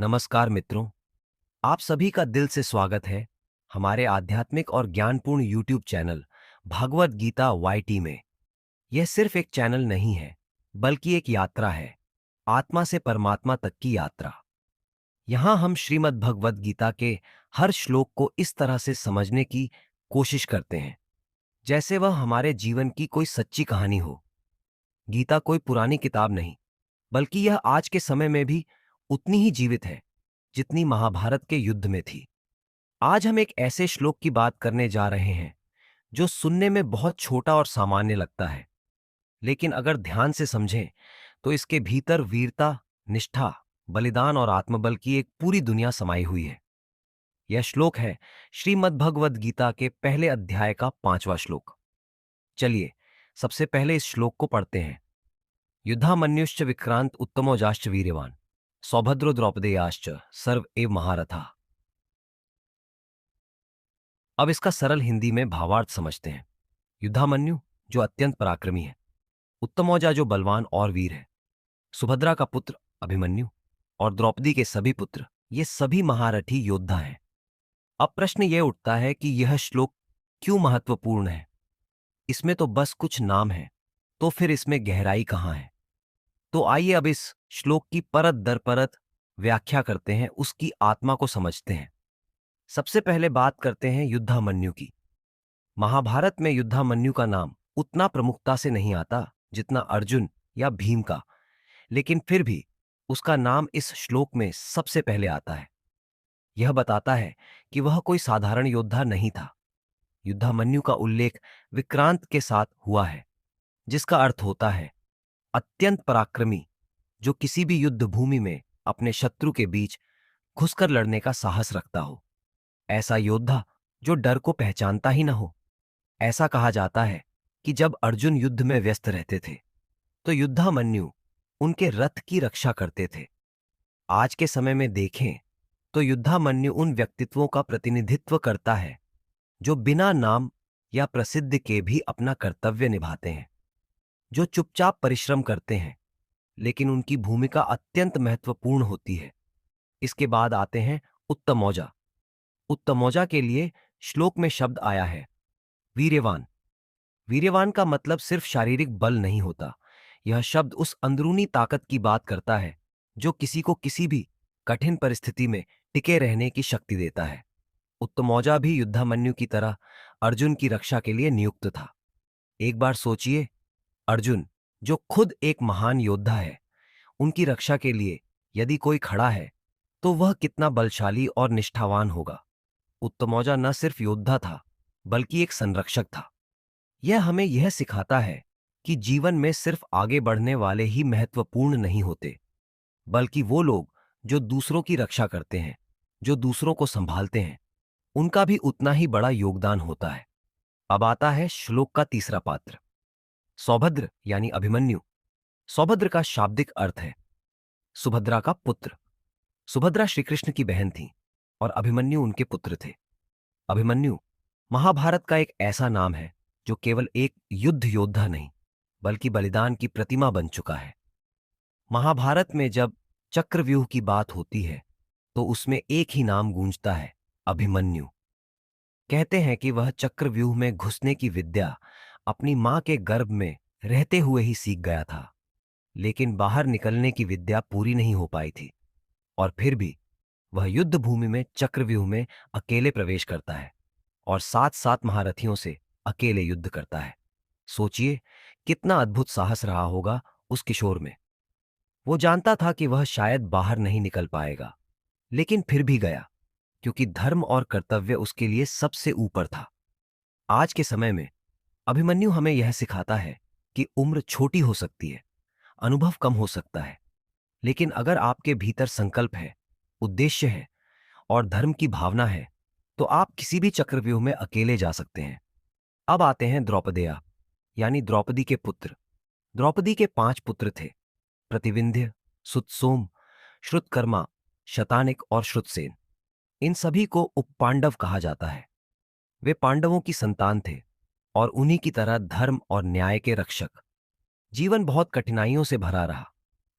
नमस्कार मित्रों, आप सभी का दिल से स्वागत है हमारे आध्यात्मिक और ज्ञानपूर्ण YouTube channel Bhagavad Gita YT में। यह सिर्फ एक चैनल नहीं है, बल्कि एक यात्रा है, आत्मा से परमात्मा तक की यात्रा। यहाँ हम श्रीमद् भगवत गीता के हर श्लोक को इस तरह से समझने की कोशिश करते हैं जैसे वह हमारे जीवन की कोई सच्ची कहानी हो। गीता कोई पुरानी किताब नहीं, बल्कि यह आज के समय में भी उतनी ही जीवित है जितनी महाभारत के युद्ध में थी। आज हम एक ऐसे श्लोक की बात करने जा रहे हैं जो सुनने में बहुत छोटा और सामान्य लगता है, लेकिन अगर ध्यान से समझें तो इसके भीतर वीरता, निष्ठा, बलिदान और आत्मबल की एक पूरी दुनिया समाई हुई है। यह श्लोक है श्रीमद् भगवद गीता के पहले अध्याय का 5वां श्लोक। चलिए सबसे पहले इस श्लोक को पढ़ते हैं। युद्धामन्युश्च विक्रांत उत्तमोजाश्च वीर्यवान सौभद्रो द्रौपदेयाश्च सर्व एव महारथा। अब इसका सरल हिंदी में भावार्थ समझते हैं। युद्धामन्यु जो अत्यंत पराक्रमी है, उत्तमौजा जो बलवान और वीर है, सुभद्रा का पुत्र अभिमन्यु और द्रौपदी के सभी पुत्र, ये सभी महारथी योद्धा हैं। अब प्रश्न यह उठता है कि यह श्लोक क्यों महत्वपूर्ण है। इसमें तो बस कुछ नाम है, तो फिर इसमें गहराई कहां है। तो आइए अब इस श्लोक की परत दर परत व्याख्या करते हैं, उसकी आत्मा को समझते हैं। सबसे पहले बात करते हैं युद्धामन्यु की। महाभारत में युद्धामन्यु का नाम उतना प्रमुखता से नहीं आता जितना अर्जुन या भीम का, लेकिन फिर भी उसका नाम इस श्लोक में सबसे पहले आता है। यह बताता है कि वह कोई साधारण योद्धा नहीं था। युद्धामन्यु का उल्लेख विक्रांत के साथ हुआ है, जिसका अर्थ होता है अत्यंत पराक्रमी, जो किसी भी युद्ध भूमि में अपने शत्रु के बीच घुसकर लड़ने का साहस रखता हो। ऐसा योद्धा जो डर को पहचानता ही न हो। ऐसा कहा जाता है कि जब अर्जुन युद्ध में व्यस्त रहते थे तो युद्धामन्यु उनके रथ की रक्षा करते थे। आज के समय में देखें तो युद्धामन्यु उन व्यक्तित्वों का प्रतिनिधित्व करता है जो बिना नाम या प्रसिद्ध के भी अपना कर्तव्य निभाते हैं, जो चुपचाप परिश्रम करते हैं, लेकिन उनकी भूमिका अत्यंत महत्वपूर्ण होती है। इसके बाद आते हैं उत्तमौजा। उत्तमौजा के लिए श्लोक में शब्द आया है वीर्यवान। वीर्यवान का मतलब सिर्फ शारीरिक बल नहीं होता। यह शब्द उस अंदरूनी ताकत की बात करता है जो किसी को किसी भी कठिन परिस्थिति में टिके रहने की शक्ति देता है। उत्तमौजा भी युद्धामन्यु की तरह अर्जुन की रक्षा के लिए नियुक्त था। एक बार सोचिए, अर्जुन जो खुद एक महान योद्धा है, उनकी रक्षा के लिए यदि कोई खड़ा है तो वह कितना बलशाली और निष्ठावान होगा। उत्तमौजा न सिर्फ योद्धा था, बल्कि एक संरक्षक था। यह हमें यह सिखाता है कि जीवन में सिर्फ आगे बढ़ने वाले ही महत्वपूर्ण नहीं होते, बल्कि वो लोग जो दूसरों की रक्षा करते हैं, जो दूसरों को संभालते हैं, उनका भी उतना ही बड़ा योगदान होता है। अब आता है श्लोक का तीसरा पात्र, सौभद्र यानी अभिमन्यु। सौभद्र का शाब्दिक अर्थ है सुभद्रा का पुत्र। सुभद्रा श्री कृष्ण की बहन थी और अभिमन्यु उनके पुत्र थे। अभिमन्यु महाभारत का एक ऐसा नाम है जो केवल एक युद्ध योद्धा नहीं, बल्कि बलिदान की प्रतिमा बन चुका है। महाभारत में जब चक्रव्यूह की बात होती है तो उसमें एक ही नाम गूंजता है, अभिमन्यु। कहते हैं कि वह चक्रव्यूह में घुसने की विद्या अपनी मां के गर्भ में रहते हुए ही सीख गया था, लेकिन बाहर निकलने की विद्या पूरी नहीं हो पाई थी, और फिर भी वह युद्ध भूमि में चक्रव्यूह में अकेले प्रवेश करता है और 7 महारथियों से अकेले युद्ध करता है। सोचिए कितना अद्भुत साहस रहा होगा उस किशोर में। वो जानता था कि वह शायद बाहर नहीं निकल पाएगा, लेकिन फिर भी गया, क्योंकि धर्म और कर्तव्य उसके लिए सबसे ऊपर था। आज के समय में अभिमन्यु हमें यह सिखाता है कि उम्र छोटी हो सकती है, अनुभव कम हो सकता है, लेकिन अगर आपके भीतर संकल्प है, उद्देश्य है और धर्म की भावना है, तो आप किसी भी चक्रव्यूह में अकेले जा सकते हैं। अब आते हैं द्रौपदेया यानी द्रौपदी के पुत्र। द्रौपदी के 5 पुत्र थे, प्रतिविंध्य, सुतसोम, श्रुतकर्मा, शतानिक और श्रुतसेन। इन सभी को उपपांडव कहा जाता है। वे पांडवों की संतान थे और उन्हीं की तरह धर्म और न्याय के रक्षक। जीवन बहुत कठिनाइयों से भरा रहा,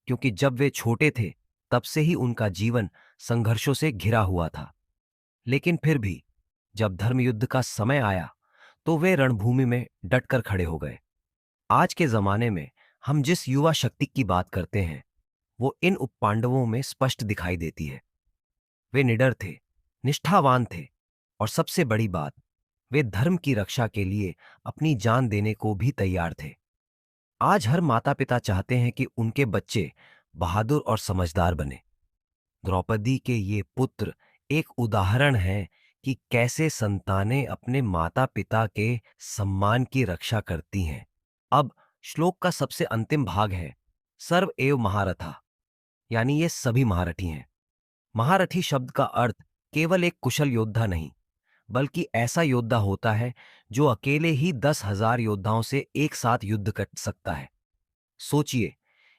क्योंकि जब वे छोटे थे तब से ही उनका जीवन संघर्षों से घिरा हुआ था। लेकिन फिर भी जब धर्मयुद्ध का समय आया तो वे रणभूमि में डटकर खड़े हो गए। आज के जमाने में हम जिस युवा शक्ति की बात करते हैं वो इन उपपांडवों में स्पष्ट दिखाई देती है। वे निडर थे, निष्ठावान थे और सबसे बड़ी बात, वे धर्म की रक्षा के लिए अपनी जान देने को भी तैयार थे। आज हर माता पिता चाहते हैं कि उनके बच्चे बहादुर और समझदार बने। द्रौपदी के ये पुत्र एक उदाहरण हैं कि कैसे संतानें अपने माता पिता के सम्मान की रक्षा करती हैं। अब श्लोक का सबसे अंतिम भाग है सर्व एव महारथा, यानी ये सभी महारथी हैं। महारथी शब्द का अर्थ केवल एक कुशल योद्धा नहीं, बल्कि ऐसा योद्धा होता है जो अकेले ही 10,000 योद्धाओं से एक साथ युद्ध कर सकता है। सोचिए,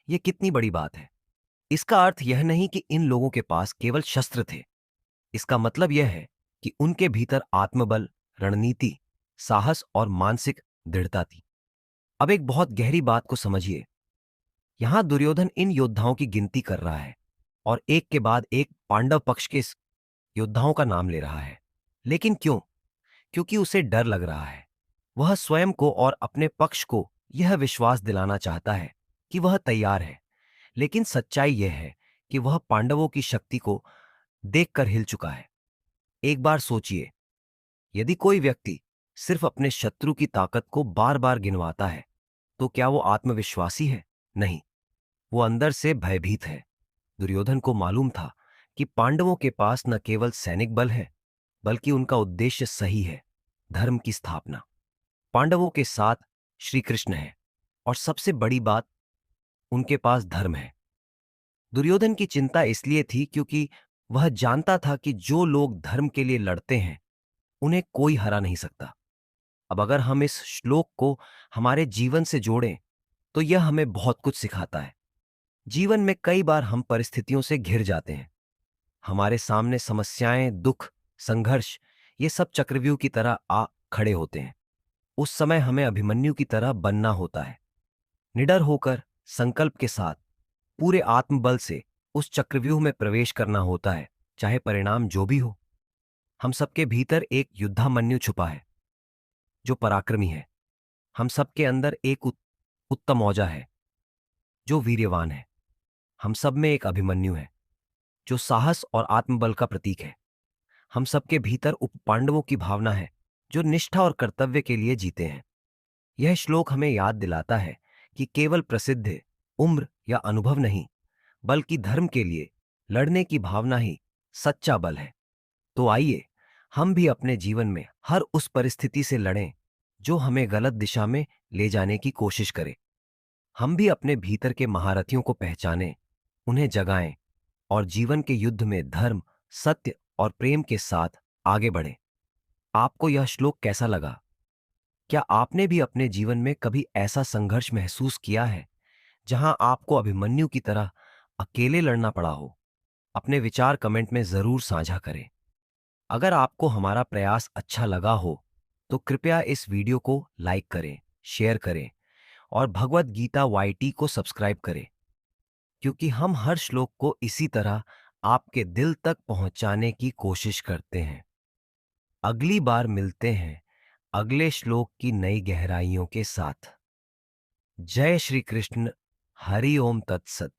ये कितनी बड़ी बात है। इसका अर्थ यह नहीं कि इन लोगों के पास केवल शस्त्र थे। इसका मतलब यह है कि उनके भीतर आत्मबल, रणनीति, साहस और मानसिक दृढ़ता थी। अब एक बहुत गहरी बात को समझिए। यहां दुर्योधन इन योद्धाओं की गिनती कर रहा है और एक के बाद एक पांडव पक्ष के इस योद्धाओं का नाम ले रहा है। लेकिन क्यों? क्योंकि उसे डर लग रहा है। वह स्वयं को और अपने पक्ष को यह विश्वास दिलाना चाहता है कि वह तैयार है। लेकिन सच्चाई यह है कि वह पांडवों की शक्ति को देखकर हिल चुका है। एक बार सोचिए, यदि कोई व्यक्ति सिर्फ अपने शत्रु की ताकत को बार बार गिनवाता है तो क्या वो आत्मविश्वासी है? नहीं, वो अंदर से भयभीत है। दुर्योधन को मालूम था कि पांडवों के पास न केवल सैनिक बल है, बल्कि उनका उद्देश्य सही है, धर्म की स्थापना। पांडवों के साथ श्री कृष्ण है और सबसे बड़ी बात, उनके पास धर्म है। दुर्योधन की चिंता इसलिए थी क्योंकि वह जानता था कि जो लोग धर्म के लिए लड़ते हैं उन्हें कोई हरा नहीं सकता। अब अगर हम इस श्लोक को हमारे जीवन से जोड़ें तो यह हमें बहुत कुछ सिखाता है। जीवन में कई बार हम परिस्थितियों से घिर जाते हैं। हमारे सामने समस्याएं, दुख, संघर्ष, ये सब चक्रव्यूह की तरह आ खड़े होते हैं। उस समय हमें अभिमन्यु की तरह बनना होता है, निडर होकर, संकल्प के साथ, पूरे आत्मबल से उस चक्रव्यूह में प्रवेश करना होता है, चाहे परिणाम जो भी हो। हम सबके भीतर एक युद्धामन्यु छुपा है जो पराक्रमी है। हम सबके अंदर एक उत्तम औजा है जो वीर्यवान है। हम सब में एक अभिमन्यु है जो साहस और आत्मबल का प्रतीक है। हम सबके भीतर उप पांडवों की भावना है जो निष्ठा और कर्तव्य के लिए जीते हैं। यह श्लोक हमें याद दिलाता है कि केवल प्रसिद्ध उम्र या अनुभव नहीं, बल्कि धर्म के लिए लड़ने की भावना ही सच्चा बल है। तो आइए हम भी अपने जीवन में हर उस परिस्थिति से लड़ें जो हमें गलत दिशा में ले जाने की कोशिश करे। हम भी अपने भीतर के महारथियों को पहचानें, उन्हें जगाएं और जीवन के युद्ध में धर्म, सत्य और प्रेम के साथ आगे बढ़ें। आपको यह श्लोक कैसा लगा? क्या आपने भी अपने जीवन में कभी ऐसा संघर्ष महसूस किया है जहां आपको अभिमन्यु की तरह अकेले लड़ना पड़ा हो? अपने विचार कमेंट में जरूर साझा करें। अगर आपको हमारा प्रयास अच्छा लगा हो तो कृपया इस वीडियो को लाइक करें, शेयर करें और भगवत गीता वाईटी को सब्सक्राइब करें, क्योंकि हम हर श्लोक को इसी तरह आपके दिल तक पहुंचाने की कोशिश करते हैं। अगली बार मिलते हैं अगले श्लोक की नई गहराइयों के साथ। जय श्री कृष्ण। हरि ओम तत्सत।